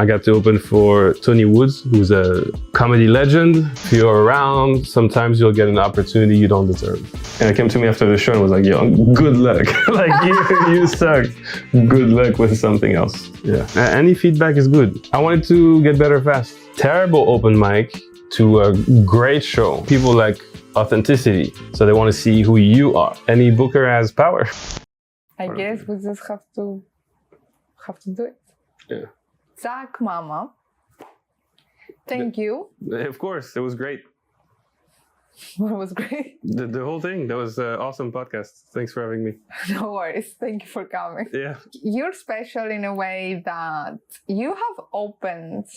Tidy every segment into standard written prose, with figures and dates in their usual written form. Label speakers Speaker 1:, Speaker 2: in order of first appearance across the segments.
Speaker 1: I got to open for Tony Woods, who's a comedy legend. If you're around, sometimes you'll get an opportunity you don't deserve. And he came to me after the show and was like, yo, good luck. Like, you suck. Good luck with something else. Yeah. Any feedback is good. I wanted to get better fast. Terrible open mic to a great show. People like authenticity, so they want to see who you are. Any booker has power.
Speaker 2: I guess we just have to do it.
Speaker 1: Yeah.
Speaker 2: Zach, Mama, thank you.
Speaker 1: Of course, it was great.
Speaker 2: What was great?
Speaker 1: The whole thing. That was an awesome podcast. Thanks for having me.
Speaker 2: No worries. Thank you for coming.
Speaker 1: Yeah.
Speaker 2: You're special in a way that you have opened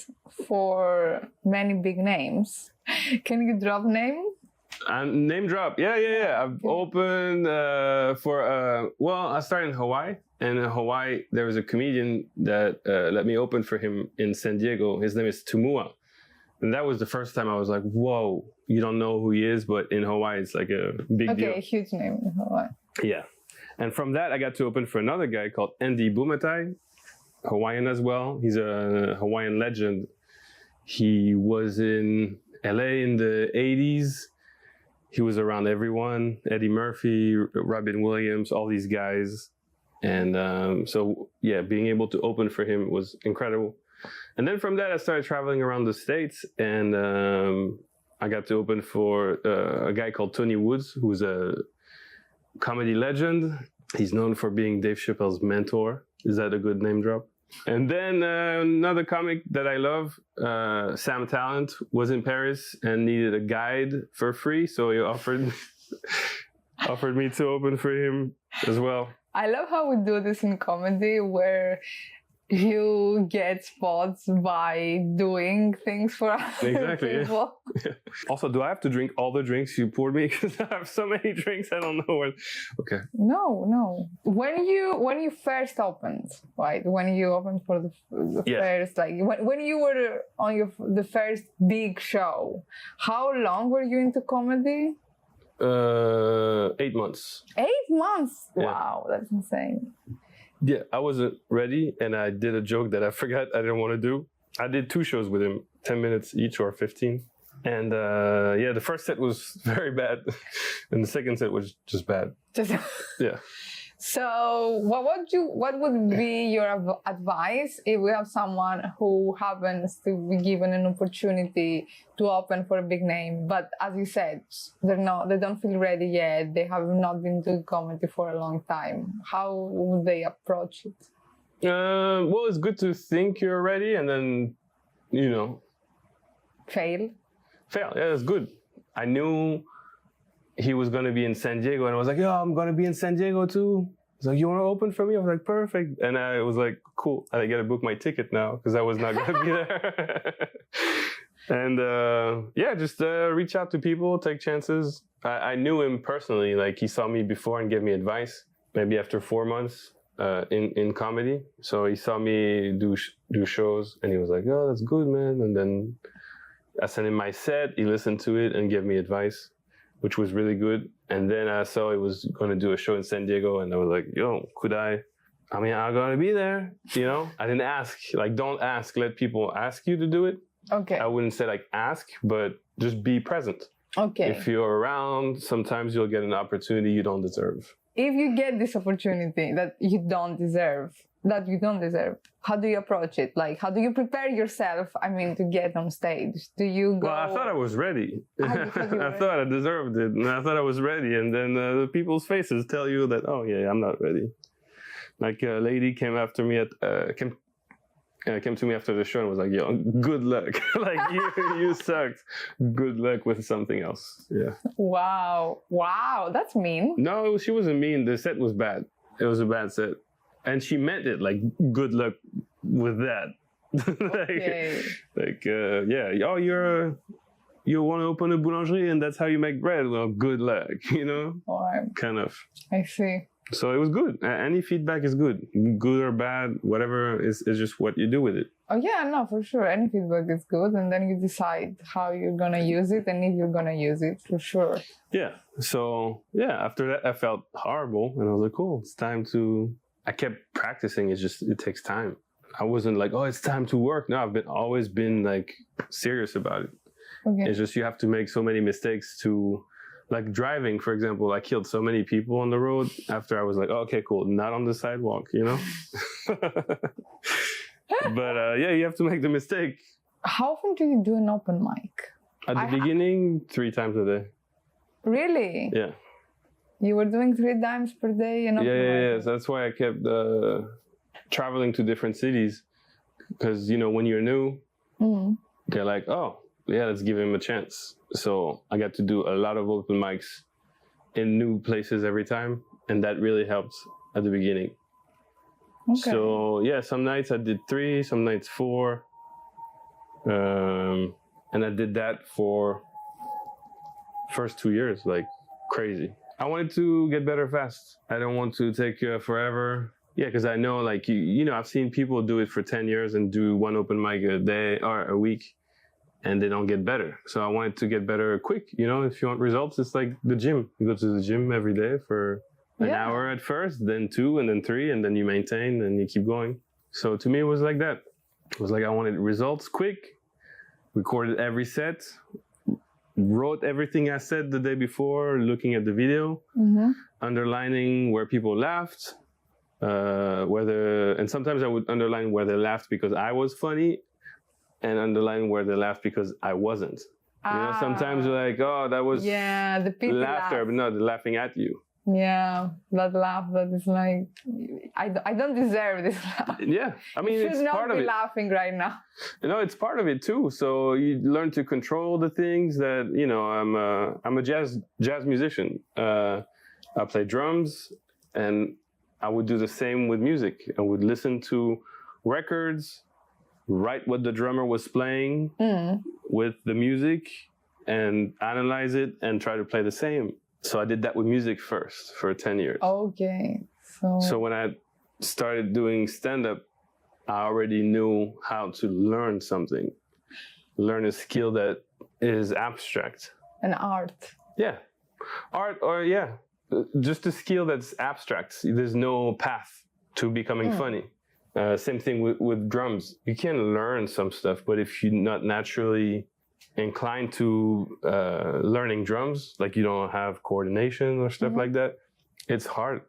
Speaker 2: for many big names. Can you drop name?
Speaker 1: Name drop. Yeah. I've opened for, well, I started in Hawaii. And in Hawaii, there was a comedian that let me open for him in San Diego. His name is Tumua. And that was the first time I was like, whoa, you don't know who he is, but in Hawaii, it's like a big deal.
Speaker 2: Okay, huge name in Hawaii.
Speaker 1: Yeah. And from that, I got to open for another guy called Andy Bumatai, Hawaiian as well. He's a Hawaiian legend. He was in LA in the 80s. He was around everyone, Eddie Murphy, Robin Williams, all these guys. And so, yeah, being able to open for him was incredible. And then from that, I started traveling around the States, and I got to open for a guy called Tony Woods, who's a comedy legend. He's known for being Dave Chappelle's mentor. Is that a good name drop? And then another comic that I love, Sam Talent, was in Paris and needed a guide for free. So he offered me to open for him as well.
Speaker 2: I love how we do this in comedy, where you get spots by doing things for other people.
Speaker 1: Yeah. Also, do I have to drink all the drinks you poured me? Because I have so many drinks, I don't know where. Okay.
Speaker 2: No. When you first opened, right? When you opened for the first, like when you were on the first big show, how long were you into comedy?
Speaker 1: 8 months.
Speaker 2: 8 months?
Speaker 1: Yeah.
Speaker 2: Wow, that's insane.
Speaker 1: Yeah, I wasn't ready, and I did a joke that I forgot I didn't want to do. I did 2 shows with him, 10 minutes each or 15. And yeah, the first set was very bad, and the second set was just bad. Yeah.
Speaker 2: So what would be your advice if we have someone who happens to be given an opportunity to open for a big name, but as you said, they don't feel ready yet, they have not been doing comedy for a long time. How would they approach it?
Speaker 1: Well, it's good to think you're ready and then,
Speaker 2: Fail.
Speaker 1: Yeah, that's good. I knew he was going to be in San Diego, and I was like, yo, I'm going to be in San Diego too. He's like, you want to open for me? I was like, perfect. And I was like, cool. I got to book my ticket now because I was not going to be there. And yeah, just reach out to people, take chances. I knew him personally. Like, he saw me before and gave me advice, maybe after 4 months in comedy. So he saw me do shows, and he was like, oh, that's good, man. And then I sent him my set. He listened to it and gave me advice, which was really good. And then I saw he was going to do a show in San Diego, and I was like, yo, could I mean, I'm going to be there, I didn't ask. Like, don't ask. Let people ask you to do it.
Speaker 2: Okay.
Speaker 1: I wouldn't say, like, ask, but just be present.
Speaker 2: Okay.
Speaker 1: If you're around, sometimes you'll get an opportunity you don't deserve.
Speaker 2: If you get this opportunity that you don't deserve, how do you approach it? Like, how do you prepare yourself, to get on stage? Do you go...
Speaker 1: Well, I thought I was ready.
Speaker 2: I
Speaker 1: thought I deserved it, and I thought I was ready. And then the people's faces tell you that, oh, yeah, I'm not ready. Like, a lady came after me came to me after the show and was like, yo, good luck. Like, you sucked. Good luck with something else. Yeah.
Speaker 2: Wow, that's mean.
Speaker 1: No, she wasn't mean. The set was bad. It was a bad set. And she meant it, like, good luck with that.
Speaker 2: Okay.
Speaker 1: Yeah. Oh, you want to open a boulangerie and that's how you make bread? Well, good luck,
Speaker 2: Or,
Speaker 1: kind of.
Speaker 2: I see.
Speaker 1: So it was good. Any feedback is good. Good or bad, whatever, is just what you do with it.
Speaker 2: Oh, yeah, no, for sure. Any feedback is good. And then you decide how you're going to use it and if you're going to use it, for sure.
Speaker 1: Yeah. So, yeah, after that, I felt horrible. And I was like, cool, it's time to... I kept practicing. It takes time. I wasn't like, oh, it's time to work. No, I've always been like serious about it.
Speaker 2: Okay.
Speaker 1: It's just you have to make so many mistakes to, like driving, for example. I killed so many people on the road after I was like, oh, okay, cool, not on the sidewalk, you know. But yeah, you have to make the mistake.
Speaker 2: How often do you do an open mic?
Speaker 1: At the beginning, 3 times a day.
Speaker 2: Really?
Speaker 1: Yeah.
Speaker 2: You were doing 3 times per day and
Speaker 1: Yeah. So that's why I kept traveling to different cities, because you know when you're new, they're like, oh yeah, let's give him a chance. So I got to do a lot of open mics in new places every time, and that really helped at the beginning.
Speaker 2: Okay.
Speaker 1: So yeah, some nights I did 3, some nights 4, and I did that for first 2 years like crazy. I wanted to get better fast. I don't want to take forever. Yeah, because I know, like, you know, I've seen people do it for 10 years and do 1 open mic a day or a week, and they don't get better. So I wanted to get better quick. You know, if you want results, it's like the gym. You go to the gym every day for an hour at first, then 2, and then 3, and then you maintain and you keep going. So to me, it was like that. It was like I wanted results quick, recorded every set, wrote everything I said the day before, looking at the video, underlining where people laughed, and sometimes I would underline where they laughed because I was funny, and underline where they laughed because I wasn't. You know, sometimes you're like, oh, that was
Speaker 2: the people
Speaker 1: laughter,
Speaker 2: laugh.
Speaker 1: but no, they're laughing at you.
Speaker 2: Yeah, that laugh that is like, I don't deserve this laugh.
Speaker 1: Yeah, I mean,
Speaker 2: You
Speaker 1: it's
Speaker 2: should
Speaker 1: part
Speaker 2: not
Speaker 1: of
Speaker 2: be
Speaker 1: it.
Speaker 2: laughing right now.
Speaker 1: You know, it's part of it too. So you learn to control the things that, you know, I'm a jazz musician. I play drums, and I would do the same with music. I would listen to records, write what the drummer was playing with the music, and analyze it and try to play the same. So I did that with music first for 10 years.
Speaker 2: Okay.
Speaker 1: So when I started doing stand-up, I already knew how to learn something, learn a skill that is abstract.
Speaker 2: An art.
Speaker 1: Yeah. Art, or just a skill that's abstract. There's no path to becoming funny. Same thing with drums. You can learn some stuff, but if you're not naturally inclined to learning drums, like you don't have coordination or stuff like that, it's hard.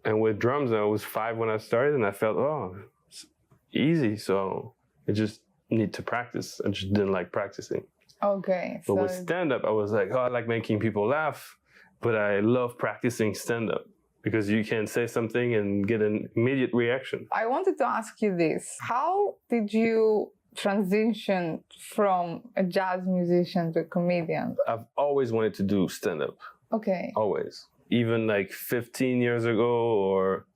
Speaker 1: And with drums, I was 5 when I started, and I felt, oh, it's easy. So I just need to practice. I just didn't like practicing.
Speaker 2: Okay.
Speaker 1: But with stand-up, I was like, oh, I like making people laugh, but I love practicing stand-up because you can say something and get an immediate reaction.
Speaker 2: I wanted to ask you this. How did you transition from a jazz musician to a comedian?
Speaker 1: I've always wanted to do stand-up.
Speaker 2: Okay.
Speaker 1: Always. Even like 15 years ago, or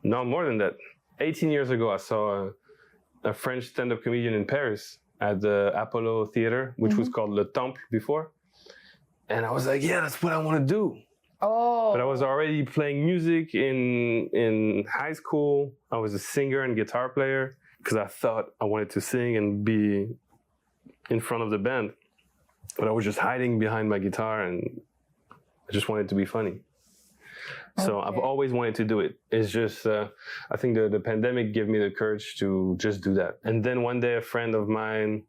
Speaker 1: no, more than that. 18 years ago, I saw a French stand-up comedian in Paris at the Apollo Theater, which was called Le Temple before. And I was like, yeah, that's what I want to do.
Speaker 2: Oh.
Speaker 1: But I was already playing music in high school. I was a singer and guitar player because I thought I wanted to sing and be in front of the band. But I was just hiding behind my guitar, and I just wanted to be funny. So I've always wanted to do it. It's just, I think the pandemic gave me the courage to just do that. And then one day a friend of mine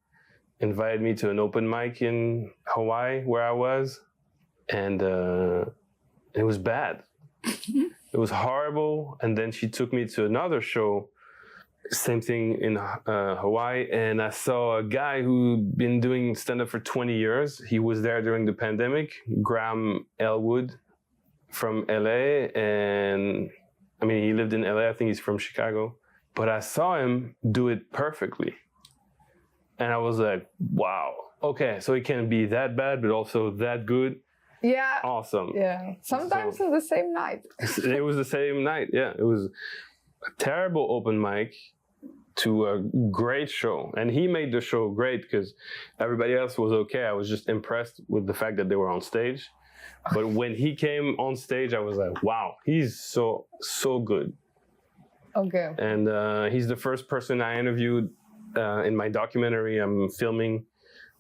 Speaker 1: invited me to an open mic in Hawaii where I was. And it was bad. It was horrible. And then she took me to another show, same thing in Hawaii. And I saw a guy who'd been doing stand-up for 20 years. He was there during the pandemic, Graham Elwood from LA. And I mean, he lived in LA. I think he's from Chicago. But I saw him do it perfectly. And I was like, wow. Okay, so it can be that bad, but also that good.
Speaker 2: Yeah.
Speaker 1: Awesome.
Speaker 2: Yeah. Sometimes in the same night.
Speaker 1: It was the same night. Yeah. It was a terrible open mic to a great show. And he made the show great because everybody else was okay. I was just impressed with the fact that they were on stage. But when he came on stage, I was like, wow, he's so good.
Speaker 2: Okay.
Speaker 1: And he's the first person I interviewed in my documentary I'm filming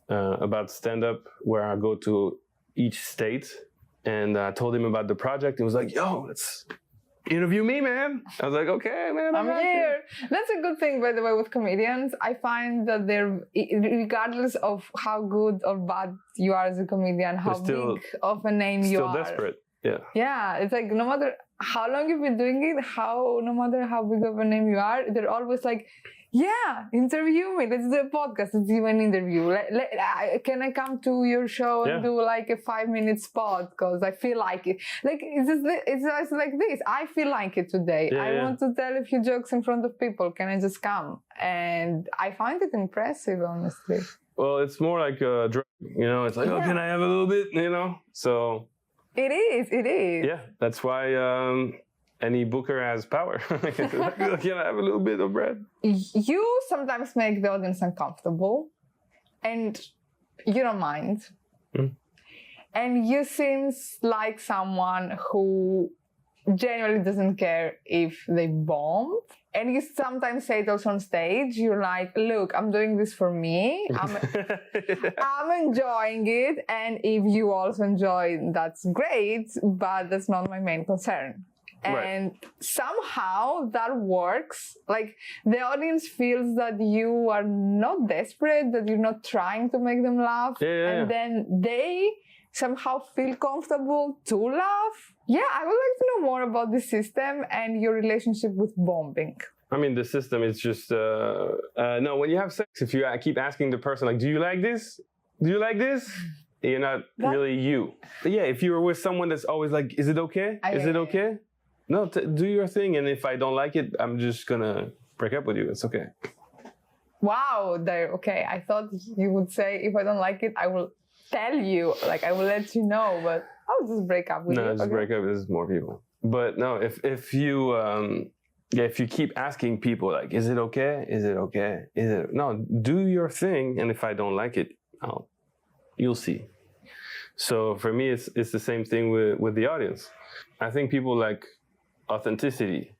Speaker 1: about stand-up, where I go to each state, and I told him about the project. He was like, yo, interview me, man. I was like, okay, man,
Speaker 2: I'm here. That's a good thing, by the way, with comedians. I find that they're, regardless of how good or bad you are as a comedian, how
Speaker 1: still-
Speaker 2: big of a name you
Speaker 1: Still
Speaker 2: are.
Speaker 1: desperate. Yeah.
Speaker 2: Yeah, it's like no matter how long you've been doing it, no matter how big of a name you are, they're always like, yeah, interview me. Let's do a podcast. Let's do an interview. Can I come to your show and
Speaker 1: Yeah.
Speaker 2: do like a 5-minute spot? Because I feel like it. Like it's just like this. I feel like it today.
Speaker 1: Yeah,
Speaker 2: I
Speaker 1: yeah.
Speaker 2: want to tell a few jokes in front of people. Can I just come? And I find it impressive, honestly.
Speaker 1: Well, it's more like a drug, you know. It's like, oh,
Speaker 2: Yeah.
Speaker 1: can I have a little bit, you know? So
Speaker 2: It is. It is.
Speaker 1: yeah, that's why any booker has power. Can I have a little bit of bread?
Speaker 2: You sometimes make the audience uncomfortable and you don't mind.
Speaker 1: Mm.
Speaker 2: And you seems like someone who genuinely doesn't care if they bomb. And you sometimes say it also on stage. You're like, look, I'm doing this for me. I'm enjoying it. And if you also enjoy, that's great, but that's not my main concern.
Speaker 1: Right.
Speaker 2: And somehow that works. Like the audience feels that you are not desperate, that you're not trying to make them laugh.
Speaker 1: Yeah.
Speaker 2: And then they somehow feel comfortable to laugh. Yeah, I would like to know more about the system and your relationship with bombing.
Speaker 1: I mean, the system is just no. When you have sex, if you keep asking the person like, "Do you like this? Do you like this?" You're not really you. But yeah, if you're with someone that's always like, "Is it okay? Is it okay?" No, do your thing. And if I don't like it, I'm just gonna break up with you. It's okay.
Speaker 2: Wow, there. Okay, I thought you would say, if I don't like it, I will tell you. Like I will let you know, but I'll just break up with you.
Speaker 1: No, just
Speaker 2: okay?
Speaker 1: break up. There's more people. But no, if you if you keep asking people like, "Is it okay? Is it okay? Is it?" No, do your thing. And if I don't like it, you'll see. So for me, it's the same thing with the audience. I think people like authenticity,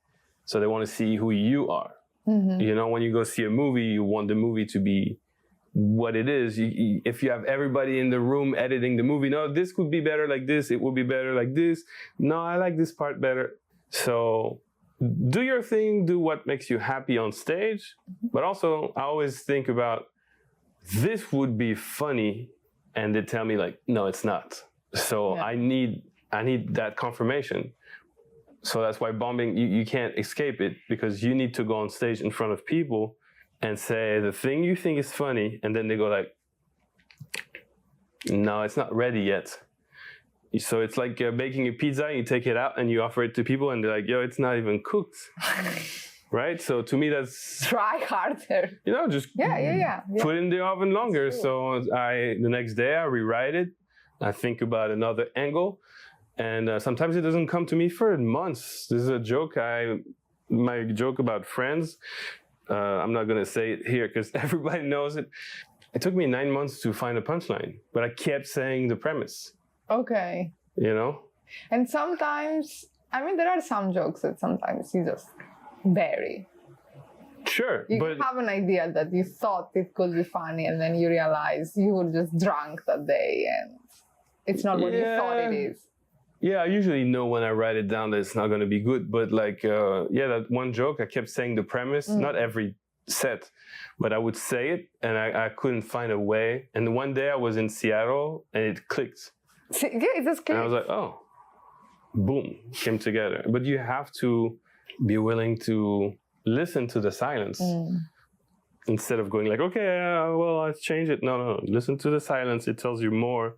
Speaker 1: so they want to see who you are.
Speaker 2: Mm-hmm.
Speaker 1: You know, when you go see a movie, you want the movie to be what it is. If you have everybody in the room editing the movie, no, this could be better like this, it would be better like this. No, I like this part better. So do your thing, do what makes you happy on stage. But also, I always think about, this would be funny, and they tell me like, no, it's not. So
Speaker 2: Yeah.
Speaker 1: I need that confirmation. So that's why bombing, you can't escape it, because you need to go on stage in front of people and say the thing you think is funny, and then they go like, no, it's not ready yet. So it's like baking a pizza, you take it out and you offer it to people, and they're like, yo, it's not even cooked. Right? So to me, that's,
Speaker 2: Try harder.
Speaker 1: you know, just
Speaker 2: Yeah.
Speaker 1: put it in the oven longer.
Speaker 2: True.
Speaker 1: So the next day I rewrite it. I think about another angle. And sometimes it doesn't come to me for months. This is a joke. My joke about Friends. I'm not gonna say it here because everybody knows it. It took me 9 months to find a punchline, but I kept saying the premise.
Speaker 2: Okay.
Speaker 1: You know?
Speaker 2: And sometimes, I mean, there are some jokes that sometimes you just bury.
Speaker 1: Sure,
Speaker 2: You
Speaker 1: but
Speaker 2: have an idea that you thought it could be funny, and then you realize you were just drunk that day, and it's not what you thought it is.
Speaker 1: yeah, I usually know when I write it down that it's not gonna be good. But like, that one joke, I kept saying the premise, not every set, but I would say it, and I couldn't find a way. And one day I was in Seattle, and it clicked.
Speaker 2: See, yeah, it's just
Speaker 1: And I
Speaker 2: clear.
Speaker 1: was like, oh, boom, came together. But you have to be willing to listen to the silence instead of going like, okay, well, let's change it. No. Listen to the silence. It tells you more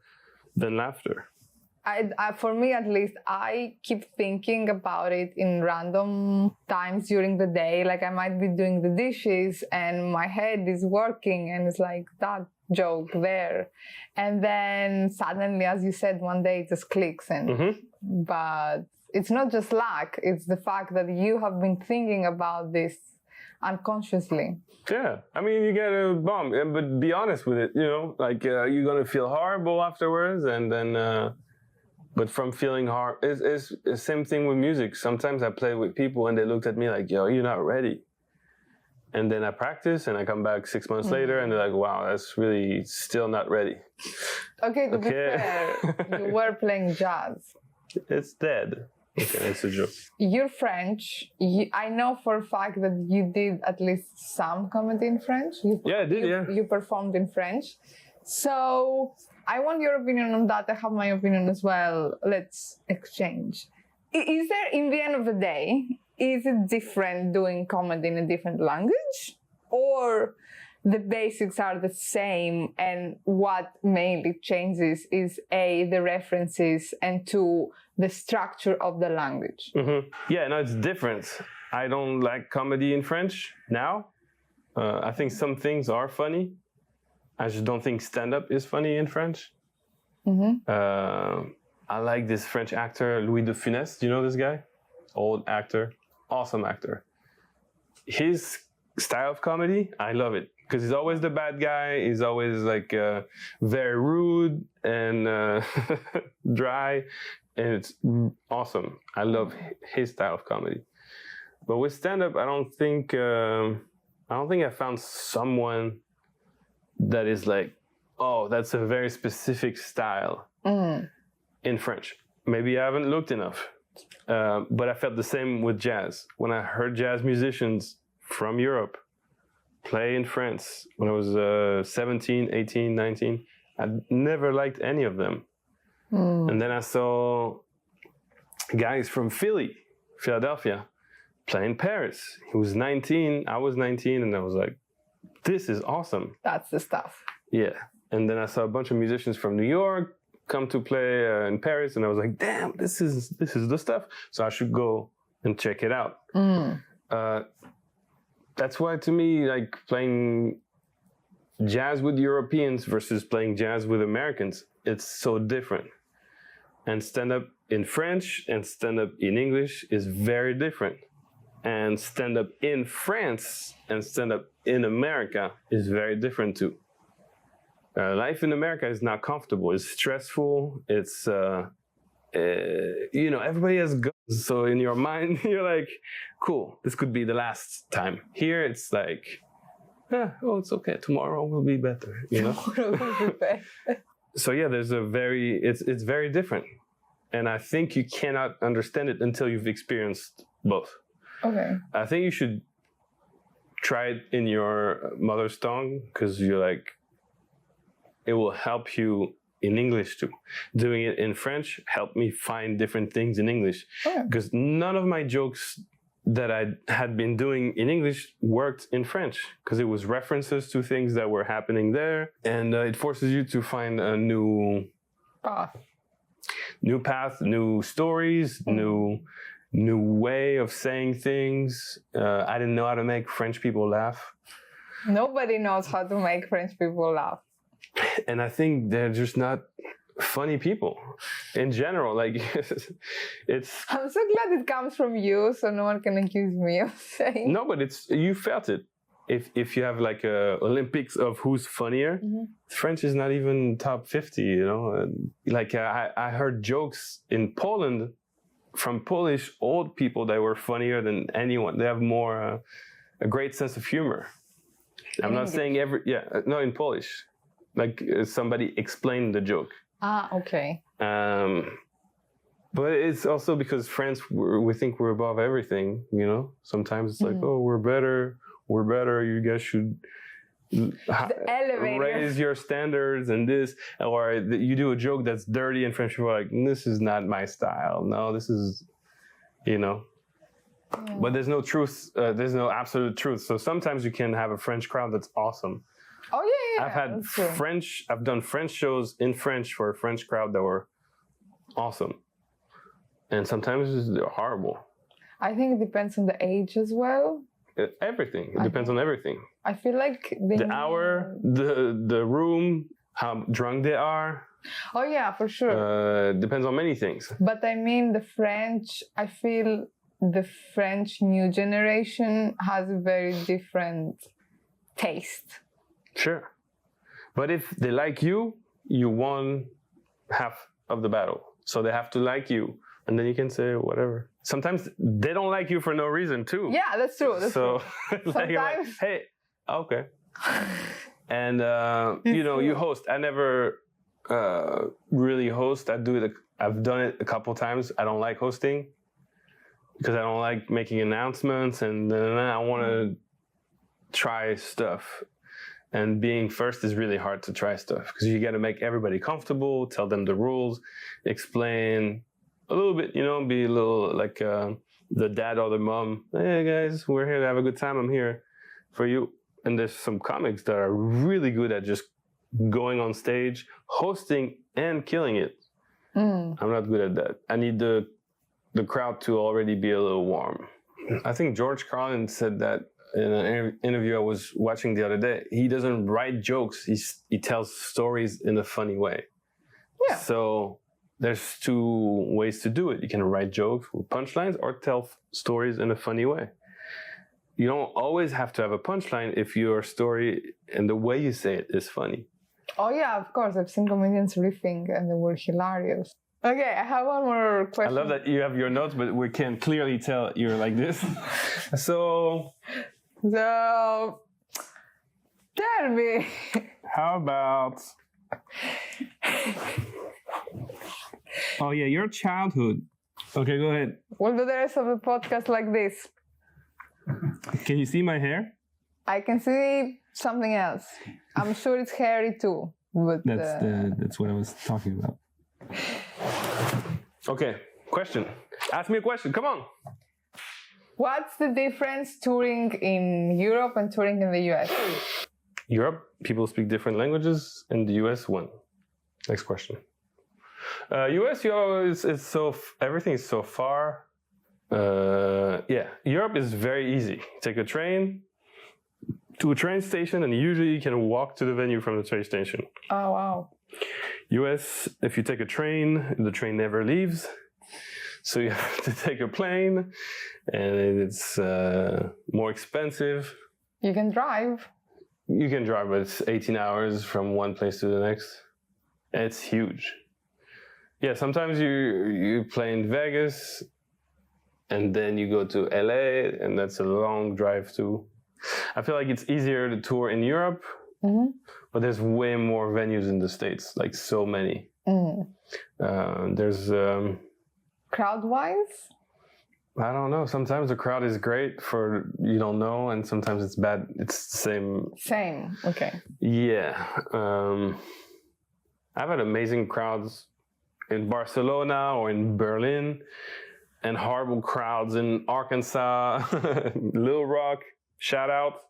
Speaker 1: than laughter.
Speaker 2: For me, at least, I keep thinking about it in random times during the day. Like I might be doing the dishes and my head is working and it's like that joke there. And then suddenly, as you said, one day it just clicks. But it's not just luck. It's the fact that you have been thinking about this unconsciously.
Speaker 1: Yeah, I mean, you get a bomb, but be honest with it. You know, like you're gonna feel horrible afterwards, and then. But from feeling hard, it's the same thing with music. Sometimes I play with people and they looked at me like, yo, you're not ready. And then I practice and I come back 6 months later and they're like, wow, that's really still not ready.
Speaker 2: Okay, to be fair, you were playing jazz.
Speaker 1: It's dead. Okay, it's a joke.
Speaker 2: You're French. I know for a fact that you did at least some comedy in French.
Speaker 1: Yeah, I did, yeah.
Speaker 2: You performed in French. So I want your opinion on that. I have my opinion as well. Let's exchange. Is there, in the end of the day, is it different doing comedy in a different language? Or the basics are the same and what mainly changes is A, the references, and 2, the structure of the language?
Speaker 1: Mm-hmm. Yeah, no, it's different. I don't like comedy in French now. I think some things are funny. I just don't think stand-up is funny in French. I like this French actor, Louis de Funès. Do you know this guy? Old actor, awesome actor. His style of comedy, I love it. Because he's always the bad guy. He's always like very rude and dry. And it's awesome. I love his style of comedy. But with stand-up, I don't think I found someone that is like, oh, that's a very specific style in French. Maybe I haven't looked enough. But I felt the same with jazz. When I heard jazz musicians from Europe play in France when I was 17, 18, 19, I never liked any of them. And then I saw guys from Philadelphia, play in Paris. He was 19, I was 19, and I was like, this is awesome.
Speaker 2: That's the stuff.
Speaker 1: Yeah. And then I saw a bunch of musicians from New York come to play in Paris, and I was like, damn, this is the stuff. So I should go and check it out. That's why, to me, like playing jazz with Europeans versus playing jazz with Americans, it's so different. And stand-up in French and stand-up in English is very different. And stand-up in France and stand-up in America is very different too. Life in America is not comfortable. It's stressful. It's, everybody has guns. So in your mind, you're like, cool, this could be the last time. Here, it's like, it's okay. Tomorrow will be better,
Speaker 2: Tomorrow will be better.
Speaker 1: So yeah, it's very different. And I think you cannot understand it until you've experienced both.
Speaker 2: Okay.
Speaker 1: I think you should try it in your mother's tongue because it will help you in English too. Doing it in French helped me find different things in English because none of my jokes that I had been doing in English worked in French because it was references to things that were happening there, and it forces you to find a new path, new stories, new way of saying things. I didn't know how to make French people laugh.
Speaker 2: Nobody knows how to make French people laugh.
Speaker 1: And I think they're just not funny people in general. Like, it's...
Speaker 2: I'm so glad it comes from you, so no one can accuse me of saying...
Speaker 1: No, but you felt it. If you have like a Olympics of who's funnier, French is not even top 50, I heard jokes in Poland from Polish old people that were funnier than anyone. They have more a great sense of humor. I'm not saying in Polish. Like somebody explained the joke.
Speaker 2: Okay.
Speaker 1: But it's also because France, we think we're above everything, Sometimes it's like, oh, we're better, you guys should raise your standards and this. Or you do a joke that's dirty and French people are like, this is not my style. No, this is, But there's no truth, there's no absolute truth. So sometimes you can have a French crowd that's awesome.
Speaker 2: Oh, yeah.
Speaker 1: I've done French shows in French for a French crowd that were awesome. And sometimes they're horrible.
Speaker 2: I think it depends on the age as well.
Speaker 1: Everything. It depends on everything.
Speaker 2: I feel like
Speaker 1: the hour, the room, how drunk they are.
Speaker 2: Oh, yeah, for sure.
Speaker 1: Depends on many things.
Speaker 2: But I mean, I feel the French new generation has a very different taste.
Speaker 1: Sure. But if they like you, you won half of the battle. So they have to like you. And then you can say whatever. Sometimes they don't like you for no reason too.
Speaker 2: Yeah, that's true.
Speaker 1: Sometimes... hey, okay. And, you host. I never really host. I've done it a couple times. I don't like hosting. because I don't like making announcements, and then I want to try stuff. And being first is really hard to try stuff because you got to make everybody comfortable, tell them the rules, explain a little bit, be a little like the dad or the mom. Hey guys, we're here to have a good time. I'm here for you. And there's some comics that are really good at just going on stage, hosting, and killing it. I'm not good at that. I need the crowd to already be a little warm. I think George Carlin said that in an interview I was watching the other day. He doesn't write jokes. He tells stories in a funny way.
Speaker 2: Yeah.
Speaker 1: So there's two ways to do it. You can write jokes with punchlines or tell stories in a funny way. You don't always have to have a punchline if your story and the way you say it is funny.
Speaker 2: Oh yeah, of course. I've seen comedians riffing and they were hilarious. Okay, I have one more question.
Speaker 1: I love that you have your notes, but we can clearly tell you're like this. So,
Speaker 2: tell me.
Speaker 1: How about... Oh yeah, your childhood. Okay, go ahead.
Speaker 2: We'll do the rest of the podcast like this.
Speaker 1: Can you see my hair?
Speaker 2: I can see something else. I'm sure it's hairy too. But
Speaker 1: that's what I was talking about. Okay, question. Ask me a question. Come on.
Speaker 2: What's the difference touring in Europe and touring in the US?
Speaker 1: Europe, people speak different languages. In the US, one. Next question. US, everything is so far. Yeah, Europe is very easy. Take a train to a train station, and usually you can walk to the venue from the train station.
Speaker 2: Oh, wow.
Speaker 1: US, if you take a train, the train never leaves. So you have to take a plane, and it's more expensive.
Speaker 2: You can drive.
Speaker 1: You can drive, but it's 18 hours from one place to the next. And it's huge. Yeah, sometimes you play in Vegas, and then you go to LA, and that's a long drive too. I feel like it's easier to tour in Europe, but there's way more venues in the States, like so many. There's...
Speaker 2: Crowd-wise?
Speaker 1: I don't know. Sometimes the crowd is great for you don't know, and sometimes it's bad. It's the same.
Speaker 2: Same, okay.
Speaker 1: Yeah. I've had amazing crowds in Barcelona or in Berlin, and horrible crowds in Arkansas, Little Rock, shout out.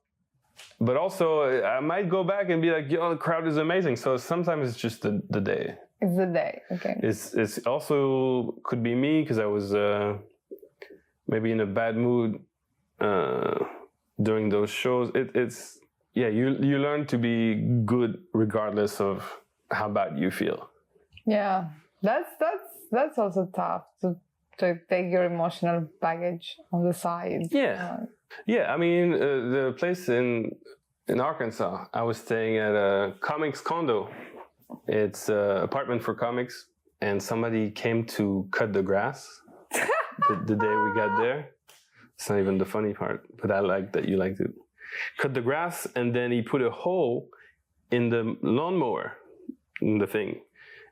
Speaker 1: But also, I might go back and be like, yo, the crowd is amazing. So sometimes it's just the day.
Speaker 2: It's the day, okay.
Speaker 1: It's also could be me because I was maybe in a bad mood during those shows. It's you learn to be good regardless of how bad you feel. Yeah,
Speaker 2: that's also tough to take your emotional baggage on the side.
Speaker 1: Yeah. I mean, the place in Arkansas, I was staying at a comics condo. It's an apartment for comics, and somebody came to cut the grass the day we got there. It's not even the funny part, but I like that you liked it. Cut the grass, and then he put a hole in the lawnmower, in the thing,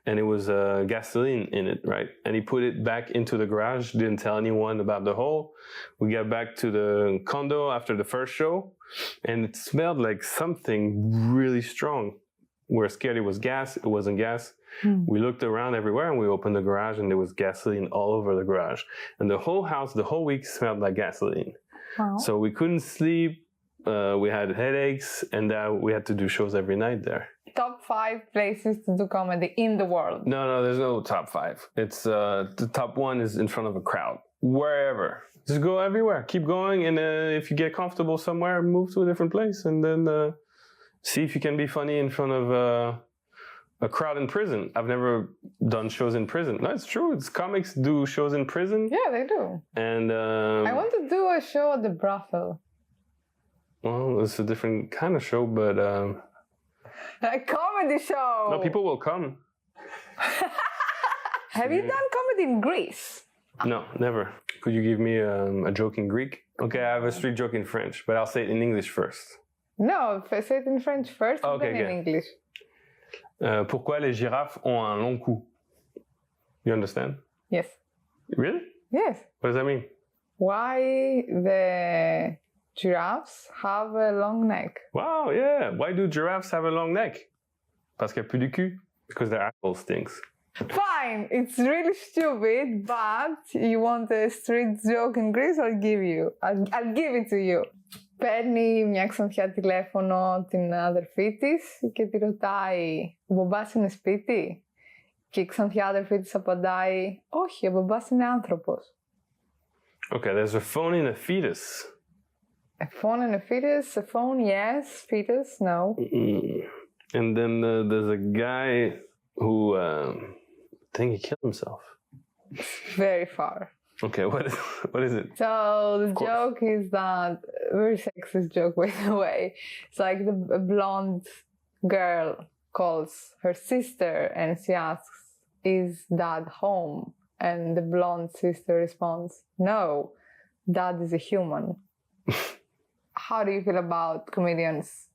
Speaker 1: and it was gasoline in it, right? And he put it back into the garage, didn't tell anyone about the hole. We got back to the condo after the first show, and it smelled like something really strong. We were scared it was gas. It wasn't gas. We looked around everywhere, and we opened the garage, and there was gasoline all over the garage. And the whole house, the whole week smelled like gasoline.
Speaker 2: Wow.
Speaker 1: So we couldn't sleep. We had headaches, and we had to do shows every night there.
Speaker 2: Top 5 places to do comedy in the world.
Speaker 1: No, there's no top 5. It's the top 1 is in front of a crowd. Wherever. Just go everywhere. Keep going, and if you get comfortable somewhere, move to a different place, and then see if you can be funny in front of a crowd in prison. I've never done shows in prison. No, it's true. It's comics do shows in prison.
Speaker 2: Yeah, they do.
Speaker 1: And
Speaker 2: I want to do a show at the brothel.
Speaker 1: Well, it's a different kind of show, but
Speaker 2: a comedy show.
Speaker 1: No, people will come.
Speaker 2: Have you done comedy in Greece?
Speaker 1: No, never. Could you give me a joke in Greek? Okay, I have a street joke in French, but I'll say it in English first.
Speaker 2: No, say it in French first,
Speaker 1: okay,
Speaker 2: then in English.
Speaker 1: Pourquoi les girafes ont un long cou? You understand?
Speaker 2: Yes.
Speaker 1: Really?
Speaker 2: Yes.
Speaker 1: What does that mean?
Speaker 2: Why the giraffes have a long neck?
Speaker 1: Wow, yeah. Why do giraffes have a long neck? Parce qu'il n'y a plus de cul. Because their asshole stinks.
Speaker 2: Fine, it's really stupid, but you want a street joke in Greece, I'll give it to you. Παίρνει μια ξανθιά τηλέφωνο την αδερφή της και τη ρωτάει «Ο μπαμπάς είναι σπίτι?» Και η ξανθιά αδερφή της απαντάει «Όχι, ο μπαμπάς είναι άνθρωπος».
Speaker 1: Okay, there's a phone in a fetus.
Speaker 2: A phone and a fetus? A phone, yes. Fetus, no.
Speaker 1: And then there's a guy who, I think he killed himself.
Speaker 2: Very far.
Speaker 1: Okay, what is it?
Speaker 2: So the joke is that, very sexist joke by the way, it's like a blonde girl calls her sister and she asks, is dad home? And the blonde sister responds, no, dad is a human. How do you feel about comedians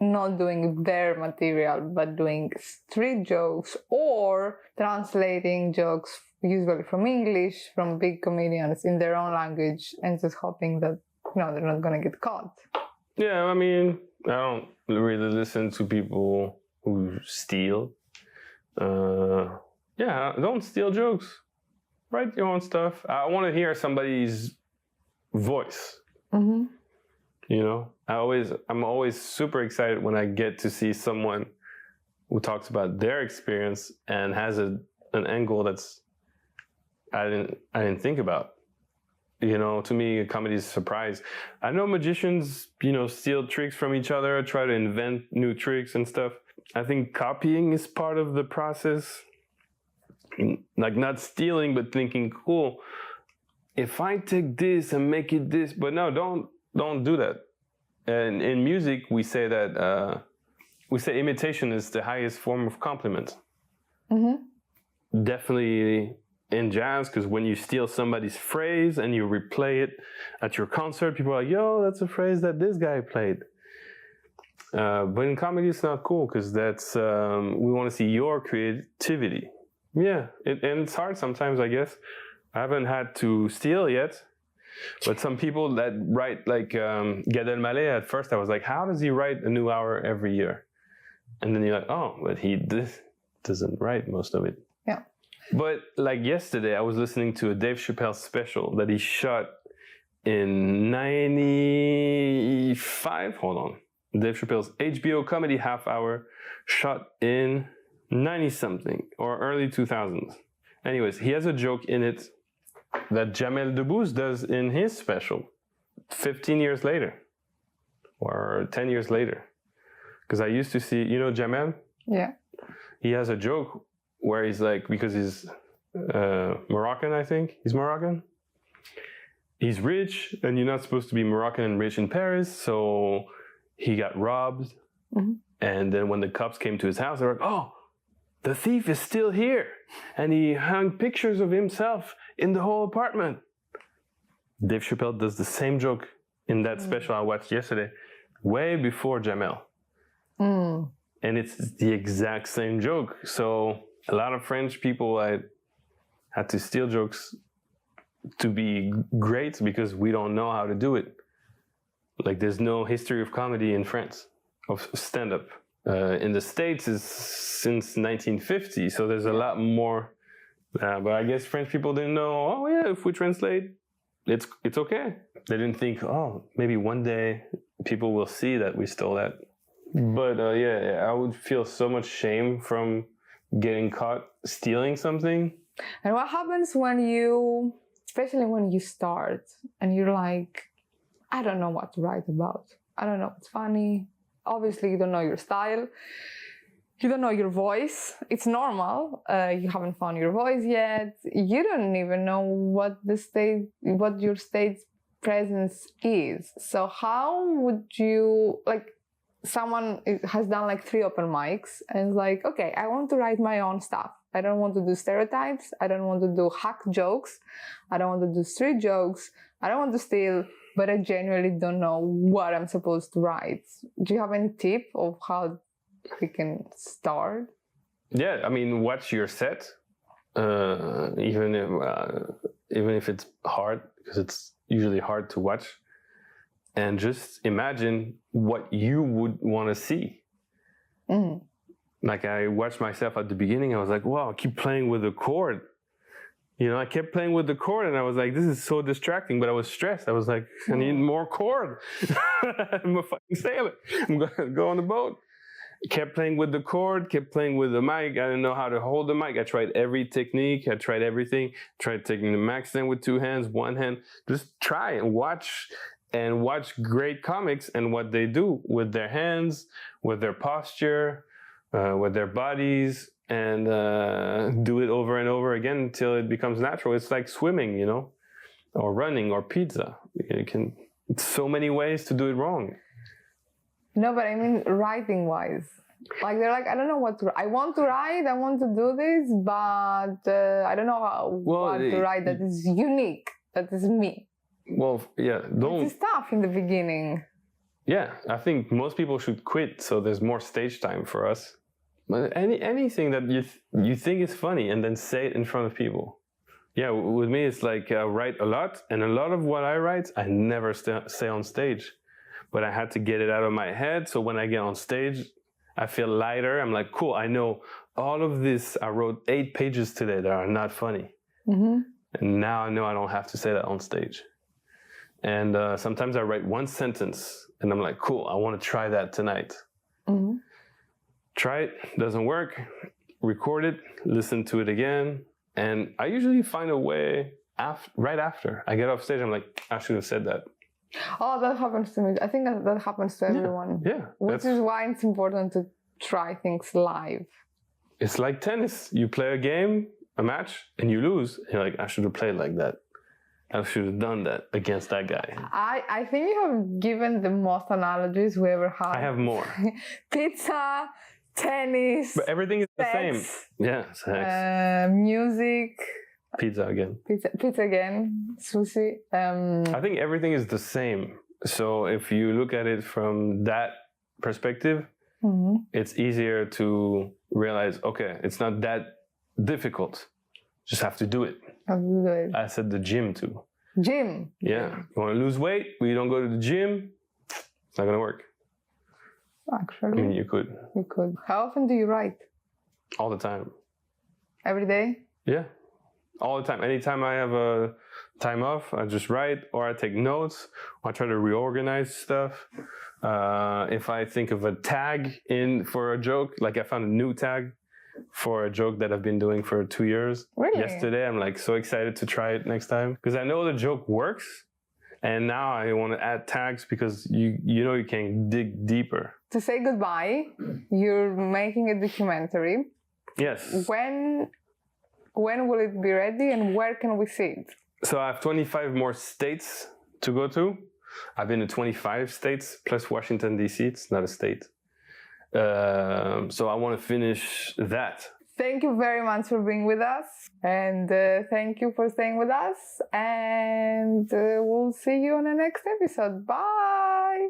Speaker 2: not doing their material but doing street jokes or translating jokes usually from English from big comedians in their own language and just hoping that they're not gonna get caught?
Speaker 1: Yeah, I mean, I don't really listen to people who steal. Yeah, don't steal jokes. Write your own stuff. I want to hear somebody's voice.
Speaker 2: Mm-hmm.
Speaker 1: You know, I'm always super excited when I get to see someone who talks about their experience and has an angle that's I didn't think about. You know, to me, comedy is a surprise. I know magicians, steal tricks from each other, try to invent new tricks and stuff. I think copying is part of the process. Like not stealing, but thinking, cool, if I take this and make it this, but no, don't do that. And in music, we say that imitation is the highest form of compliment. Mm-hmm. Definitely in jazz, because when you steal somebody's phrase and you replay it at your concert, people are like, yo, that's a phrase that this guy played. But in comedy, it's not cool, because that's we want to see your creativity. Yeah, and it's hard sometimes, I guess. I haven't had to steal yet. But some people that write like Gad Elmaleh, at first I was like, how does he write a new hour every year? And then you're like, oh, but he doesn't write most of it.
Speaker 2: Yeah.
Speaker 1: But like yesterday, I was listening to a Dave Chappelle special that he shot in 95. Hold on. Dave Chappelle's HBO comedy half hour shot in 90-something or early 2000s. Anyways, he has a joke in it that Jamel Debbouze does in his special 15 years later or 10 years later. Because I used to see, Jamel?
Speaker 2: Yeah.
Speaker 1: He has a joke where he's like, because he's Moroccan, I think. He's Moroccan. He's rich, and you're not supposed to be Moroccan and rich in Paris, so he got robbed. Mm-hmm. And then when the cops came to his house, they were like, oh, the thief is still here. And he hung pictures of himself in the whole apartment. Dave Chappelle does the same joke in that special I watched yesterday, way before Jamel. Mm. And it's the exact same joke. So a lot of French people had to steal jokes to be great because we don't know how to do it. Like there's no history of comedy in France, of stand-up. In the States is since 1950, so there's a lot more. But I guess French people didn't know, oh yeah, if we translate, it's okay. They didn't think, oh, maybe one day people will see that we stole that. But I would feel so much shame from getting caught stealing something.
Speaker 2: And what happens especially when you start and you're like, I don't know what to write about. I don't know what's funny. Obviously, you don't know your style. You don't know your voice. It's normal. You haven't found your voice yet. You don't even know what your stage presence is. So how would you, someone has done 3 open mics and is like, okay, I want to write my own stuff. I don't want to do stereotypes. I don't want to do hack jokes. I don't want to do street jokes. I don't want to steal, but I genuinely don't know what I'm supposed to write. Do you have any tip of how we can start?
Speaker 1: Yeah, I mean, watch your set. Even if even if it's hard, because it's usually hard to watch. And just imagine what you would want to see.
Speaker 2: Mm.
Speaker 1: Like I watched myself at the beginning, I was like, wow, I keep playing with the chord. You know, I kept playing with the chord and I was like, this is so distracting, but I was stressed. I was like, I need more chord. I'm a fucking sailor. I'm going to go on the boat. Kept playing with the chord, kept playing with the mic. I didn't know how to hold the mic. I tried every technique. I tried everything. Tried taking the max stand with 2 hands, 1 hand. Just try and watch great comics and what they do with their hands, with their posture, with their bodies, and do it over and over again until it becomes natural. It's like swimming, you know, or running or pizza. It's so many ways to do it wrong.
Speaker 2: No, but I mean writing wise. Like they're like, I don't know what to. I want to write. I want to do this, but I don't know what to write that is unique. That is me.
Speaker 1: Well, yeah,
Speaker 2: It's tough in the beginning.
Speaker 1: Yeah, I think most people should quit so there's more stage time for us. But anything that you think is funny and then say it in front of people. Yeah, with me it's like I write a lot, and a lot of what I write I never say on stage. But I had to get it out of my head, so when I get on stage, I feel lighter. I'm like, cool, I know all of this. I wrote 8 pages today that are not funny.
Speaker 2: Mm-hmm.
Speaker 1: And now I know I don't have to say that on stage. And sometimes I write 1 sentence, and I'm like, cool, I want to try that tonight.
Speaker 2: Mm-hmm.
Speaker 1: Try it, doesn't work, record it, listen to it again. And I usually find a way right after I get off stage. I'm like, I should have said that.
Speaker 2: Oh, that happens to me. I think that happens to everyone.
Speaker 1: Yeah.
Speaker 2: Which is why it's important to try things live.
Speaker 1: It's like tennis. You play a game, a match, and you lose. And you're like, I should have played like that. I should have done that against that guy.
Speaker 2: I think you have given the most analogies we ever had.
Speaker 1: I have more.
Speaker 2: Pizza, tennis.
Speaker 1: But everything is the same. Yeah, sex.
Speaker 2: Music.
Speaker 1: Pizza again.
Speaker 2: Pizza again. Sushi.
Speaker 1: I think everything is the same. So if you look at it from that perspective,
Speaker 2: mm-hmm.
Speaker 1: it's easier to realize, okay, it's not that difficult. Just have to do it. I said the gym too.
Speaker 2: Gym?
Speaker 1: Yeah. You want to lose weight, but you don't go to the gym, it's not going to work.
Speaker 2: Actually.
Speaker 1: I mean, you could.
Speaker 2: You could. How often do you write?
Speaker 1: All the time.
Speaker 2: Every day?
Speaker 1: Yeah. All the time. Anytime I have a time off, I just write, or I take notes, or I try to reorganize stuff. If I think of a tag for a joke, like I found a new tag for a joke that I've been doing for 2 years.
Speaker 2: Really?
Speaker 1: Yesterday, I'm like so excited to try it next time because I know the joke works, and now I want to add tags because you know you can dig deeper.
Speaker 2: To say goodbye, you're making a documentary.
Speaker 1: Yes.
Speaker 2: When will it be ready, and where can we see it?
Speaker 1: So I have 25 more states to go to. I've been to 25 states plus Washington DC. It's not a state. So I want to finish that.
Speaker 2: Thank you very much for being with us, and thank you for staying with us, and we'll see you on the next episode. Bye!